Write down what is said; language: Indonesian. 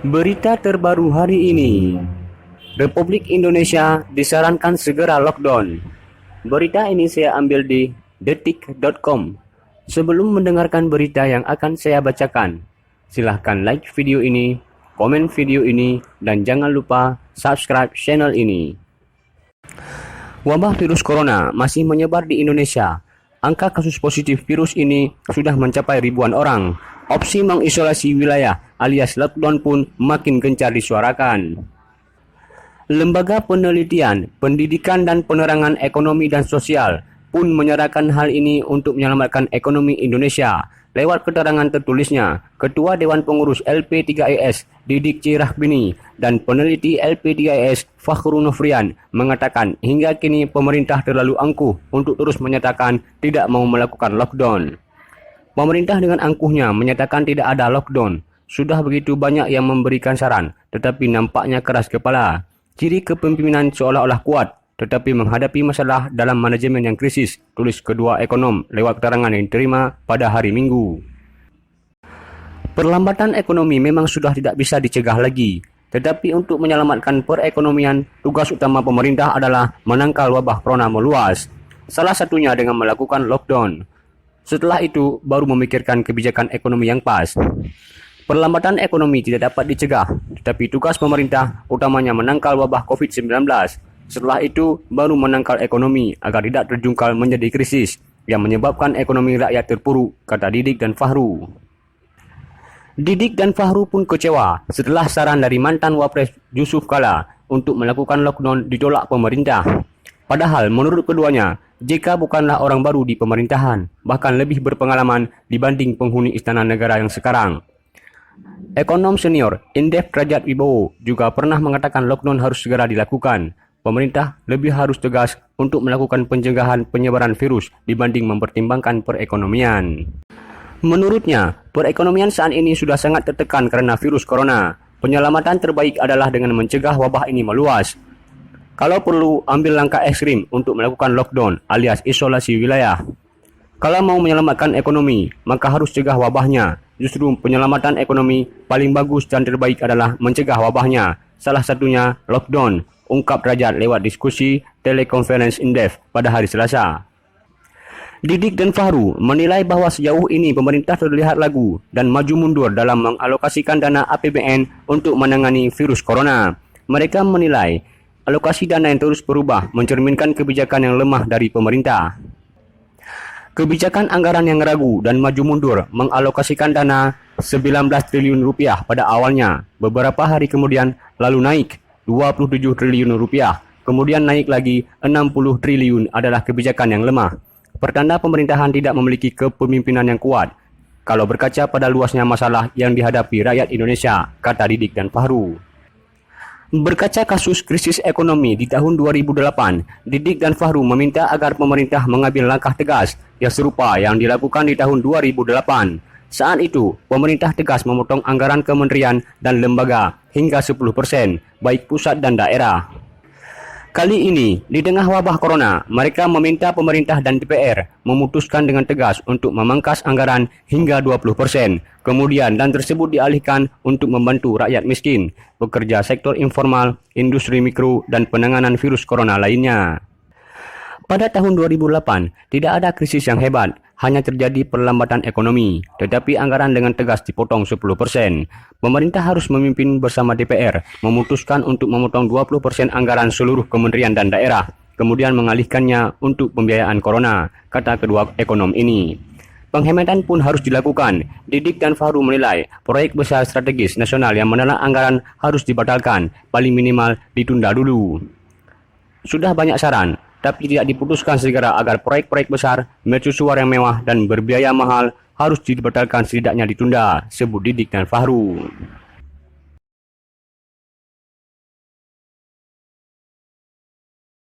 Berita terbaru hari ini, Republik Indonesia disarankan segera lockdown. Berita ini saya ambil di detik.com. Sebelum mendengarkan berita yang akan saya bacakan, silahkan like video ini, komen video ini, dan jangan lupa subscribe channel ini. Wabah virus corona masih menyebar di Indonesia. Angka kasus positif virus ini sudah mencapai ribuan orang. Opsi mengisolasi wilayah alias lockdown pun makin gencar disuarakan. Lembaga Penelitian, Pendidikan dan Penerangan Ekonomi dan Sosial pun menyerahkan hal ini untuk menyelamatkan ekonomi Indonesia. Lewat keterangan tertulisnya, Ketua Dewan Pengurus LP3IS Didik C. Rahbini dan peneliti LP3IS Fakhru Nofrian mengatakan hingga kini pemerintah terlalu angkuh untuk terus menyatakan tidak mau melakukan lockdown. Pemerintah dengan angkuhnya menyatakan tidak ada lockdown. Sudah begitu banyak yang memberikan saran, tetapi nampaknya keras kepala. Ciri kepemimpinan seolah-olah kuat, tetapi menghadapi masalah dalam manajemen yang krisis, tulis kedua ekonom lewat keterangan yang diterima pada hari Minggu. Perlambatan ekonomi memang sudah tidak bisa dicegah lagi, tetapi untuk menyelamatkan perekonomian, tugas utama pemerintah adalah menangkal wabah corona meluas. Salah satunya dengan melakukan lockdown. Setelah itu, baru memikirkan kebijakan ekonomi yang pas. Perlambatan ekonomi tidak dapat dicegah, tetapi tugas pemerintah utamanya menangkal wabah COVID-19. Setelah itu, baru menangkal ekonomi agar tidak terjungkal menjadi krisis yang menyebabkan ekonomi rakyat terpuruk, kata Didik dan Fakhru. Didik dan Fakhru pun kecewa setelah saran dari mantan Wapres Yusuf Kala untuk melakukan lockdown ditolak pemerintah. Padahal menurut keduanya, JK bukanlah orang baru di pemerintahan, bahkan lebih berpengalaman dibanding penghuni Istana Negara yang sekarang. Ekonom senior Indef Rajat Wibowo juga pernah mengatakan lockdown harus segera dilakukan. Pemerintah lebih harus tegas untuk melakukan pencegahan penyebaran virus dibanding mempertimbangkan perekonomian. Menurutnya, perekonomian saat ini sudah sangat tertekan karena virus corona. Penyelamatan terbaik adalah dengan mencegah wabah ini meluas. Kalau perlu, ambil langkah ekstrim untuk melakukan lockdown alias isolasi wilayah. Kalau mau menyelamatkan ekonomi, maka harus cegah wabahnya. Justru penyelamatan ekonomi paling bagus dan terbaik adalah mencegah wabahnya. Salah satunya lockdown, ungkap Rajat lewat diskusi telekonferensi Indef pada hari Selasa. Didik dan Fakhru menilai bahwa sejauh ini pemerintah terlihat ragu dan maju mundur dalam mengalokasikan dana APBN untuk menangani virus corona. Mereka menilai alokasi dana yang terus berubah mencerminkan kebijakan yang lemah dari pemerintah. Kebijakan anggaran yang ragu dan maju mundur mengalokasikan dana 19 triliun rupiah pada awalnya, beberapa hari kemudian lalu naik 27 triliun rupiah, kemudian naik lagi 60 triliun adalah kebijakan yang lemah. Pertanda pemerintahan tidak memiliki kepemimpinan yang kuat. Kalau berkaca pada luasnya masalah yang dihadapi rakyat Indonesia, kata Didik dan Fakhru. Berkaca kasus krisis ekonomi di tahun 2008, Didik dan Fakhru meminta agar pemerintah mengambil langkah tegas yang serupa yang dilakukan di tahun 2008. Saat itu, pemerintah tegas memotong anggaran kementerian dan lembaga hingga 10%, baik pusat dan daerah. Kali ini, di tengah wabah corona, mereka meminta pemerintah dan DPR memutuskan dengan tegas untuk memangkas anggaran hingga 20%. Kemudian dan tersebut dialihkan untuk membantu rakyat miskin, pekerja sektor informal, industri mikro, dan penanganan virus corona lainnya. Pada tahun 2008, tidak ada krisis yang hebat, hanya terjadi perlambatan ekonomi, tetapi anggaran dengan tegas dipotong 10%. Pemerintah harus memimpin bersama DPR, memutuskan untuk memotong 20% anggaran seluruh kementerian dan daerah, kemudian mengalihkannya untuk pembiayaan corona, kata kedua ekonom ini. Penghematan pun harus dilakukan. Didik dan Fakhru menilai proyek besar strategis nasional yang menelan anggaran harus dibatalkan, paling minimal ditunda dulu. Sudah banyak saran, tapi tidak diputuskan segera agar proyek-proyek besar, mercusuar yang mewah dan berbiaya mahal harus dibatalkan setidaknya ditunda, sebut Didik dan Fakhru.